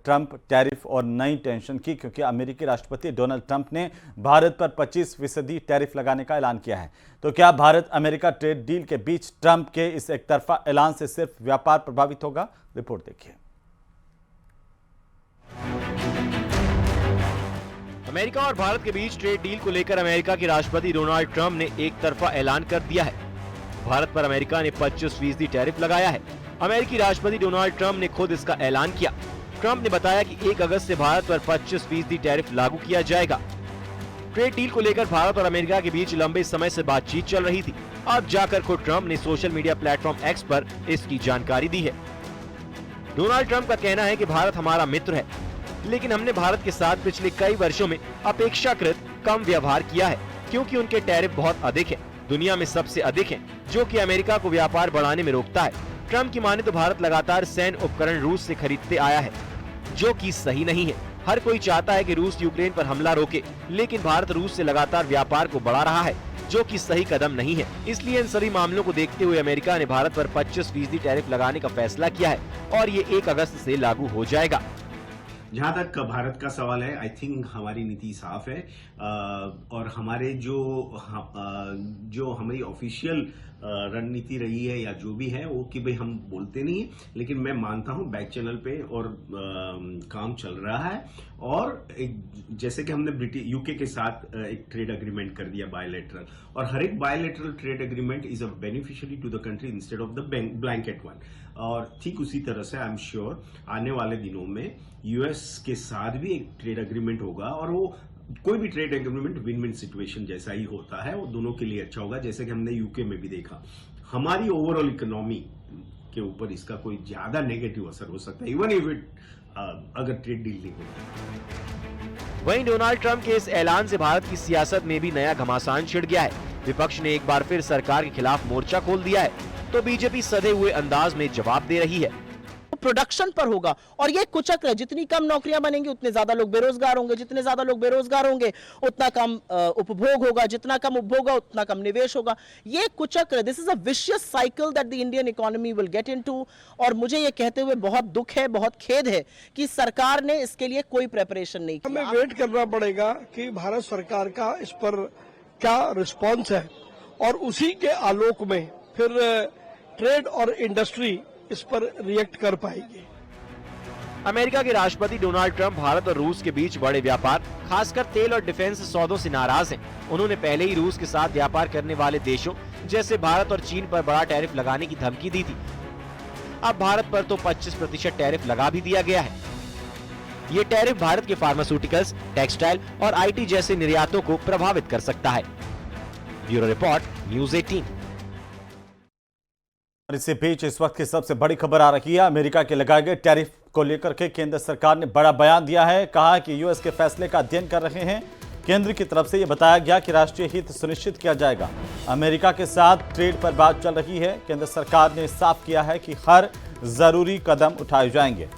Trump tariff और नई tension की, क्योंकि अमेरिकी राष्ट्रपति डोनाल्ड ट्रंप ने भारत पर 25% टैरिफ लगाने का ऐलान किया है। तो क्या भारत अमेरिका ट्रेड डील के बीच ट्रंप के इस एकतरफा ऐलान से सिर्फ व्यापार प्रभावित होगा? रिपोर्ट देखिए। अमेरिका और भारत के बीच ट्रेड डील को लेकर अमेरिका के राष्ट्रपति डोनाल्ड ट्रंप ने एक तरफा ऐलान कर दिया है। भारत पर अमेरिका ने 25% टैरिफ लगाया है। अमेरिकी राष्ट्रपति डोनाल्ड ट्रंप ने खुद इसका ऐलान किया। ट्रंप ने बताया कि 1 अगस्त से भारत पर 25% टैरिफ लागू किया जाएगा। ट्रेड डील को लेकर भारत और अमेरिका के बीच लंबे समय से बातचीत चल रही थी। अब जाकर खुद ट्रंप ने सोशल मीडिया प्लेटफॉर्म एक्स पर इसकी जानकारी दी है। डोनाल्ड ट्रंप का कहना है कि भारत हमारा मित्र है, लेकिन हमने भारत के साथ पिछले कई वर्षों में अपेक्षाकृत कम व्यवहार किया है, क्योंकि उनके टैरिफ बहुत अधिक हैं, दुनिया में सबसे अधिक हैं, जो कि अमेरिका को व्यापार बढ़ाने में रोकता है। ट्रंप की माने तो भारत लगातार सैन्य उपकरण रूस से खरीदते आया है, जो कि सही नहीं है। हर कोई चाहता है कि रूस यूक्रेन पर हमला रोके, लेकिन भारत रूस से लगातार व्यापार को बढ़ा रहा है, जो कि सही कदम नहीं है। इसलिए इन सभी मामलों को देखते हुए अमेरिका ने भारत पर 25% टैरिफ लगाने का फैसला किया है और ये 1 अगस्त से लागू हो जाएगा। जहां तक भारत का सवाल है, आई थिंक हमारी नीति साफ है और हमारे जो हमारी ऑफिशियल रणनीति रही है या जो भी है वो कि भाई हम बोलते नहीं है, लेकिन मैं मानता हूं बैक चैनल पे और काम चल रहा है। और एक जैसे कि हमने यूके के साथ एक ट्रेड एग्रीमेंट कर दिया बायलैटरल, और हर एक bilateral trade agreement is a beneficiary to the country instead of the blanket one. और ठीक उसी तरह से आई एम श्योर आने वाले दिनों में यूएस के साथ भी एक ट्रेड एग्रीमेंट होगा, और वो कोई भी trade agreement win win situation जैसा ही होता है, वो दोनों के लिए अच्छा होगा। जैसे कि हमने यूके में भी देखा, हमारी ओवरऑल इकोनॉमी के ऊपर इसका कोई ज्यादा नेगेटिव असर हो सकता है, इवन इफ इट अगर ट्रेड डील नहीं होता। वहीं डोनाल्ड ट्रंप के इस ऐलान से भारत की सियासत में भी नया घमासान छिड़ गया है। विपक्ष ने एक बार फिर सरकार के खिलाफ मोर्चा खोल दिया है, तो बीजेपी सधे हुए अंदाज में जवाब दे रही है। प्रोडक्शन पर होगा और ये कुचक्र है। जितनी कम नौकरियां बनेंगी उतने ज्यादा लोग बेरोजगार होंगे, जितने ज्यादा लोग बेरोजगार होंगे उतना कम उपभोग होगा, जितना कम उपभोग होगा उतना कम निवेश होगा। ये कुचक्र, this is a vicious cycle that the Indian economy will get into. और मुझे ये कहते हुए बहुत दुख है, बहुत खेद है कि सरकार ने इसके लिए कोई प्रिपरेशन नहीं किया। हमें वेट करना पड़ेगा कि भारत सरकार का इस पर क्या रिस्पॉन्स है, और उसी के आलोक में फिर ट्रेड और इंडस्ट्री इस पर रिएक्ट कर पाएगी। अमेरिका के राष्ट्रपति डोनाल्ड ट्रंप भारत और रूस के बीच बड़े व्यापार, खासकर तेल और डिफेंस सौदों से नाराज हैं। उन्होंने पहले ही रूस के साथ व्यापार करने वाले देशों जैसे भारत और चीन पर बड़ा टैरिफ लगाने की धमकी दी थी। अब भारत पर तो 25% टैरिफ लगा भी दिया गया है। ये टैरिफ भारत के फार्मास्यूटिकल्स, टेक्सटाइल और IT जैसे निर्यातों को प्रभावित कर सकता है। Bureau report, news 18। इसी बीच इस वक्त की सबसे बड़ी खबर आ रही है। अमेरिका के लगाए गए टैरिफ को लेकर के केंद्र सरकार ने बड़ा बयान दिया है। कहा कि यूएस के फैसले का अध्ययन कर रहे हैं। केंद्र की तरफ से यह बताया गया कि राष्ट्रीय हित सुनिश्चित किया जाएगा। अमेरिका के साथ ट्रेड पर बात चल रही है। केंद्र सरकार ने साफ किया है कि हर जरूरी कदम उठाए जाएंगे।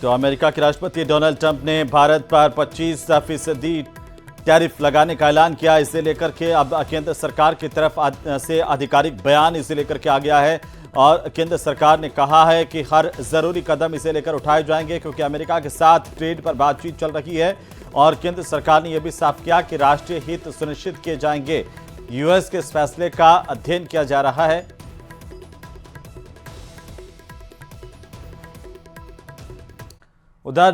तो अमेरिका के राष्ट्रपति डोनाल्ड ट्रंप ने भारत पर 25% टैरिफ लगाने का ऐलान किया। इसे लेकर के अब केंद्र सरकार की तरफ से आधिकारिक बयान इसे लेकर के आ गया है, और केंद्र सरकार ने कहा है कि हर जरूरी कदम इसे लेकर उठाए जाएंगे, क्योंकि अमेरिका के साथ ट्रेड पर बातचीत चल रही है। और केंद्र सरकार ने यह भी साफ किया कि राष्ट्रीय हित सुनिश्चित किए जाएंगे। यूएस के इस फैसले का अध्ययन किया जा रहा है। उधर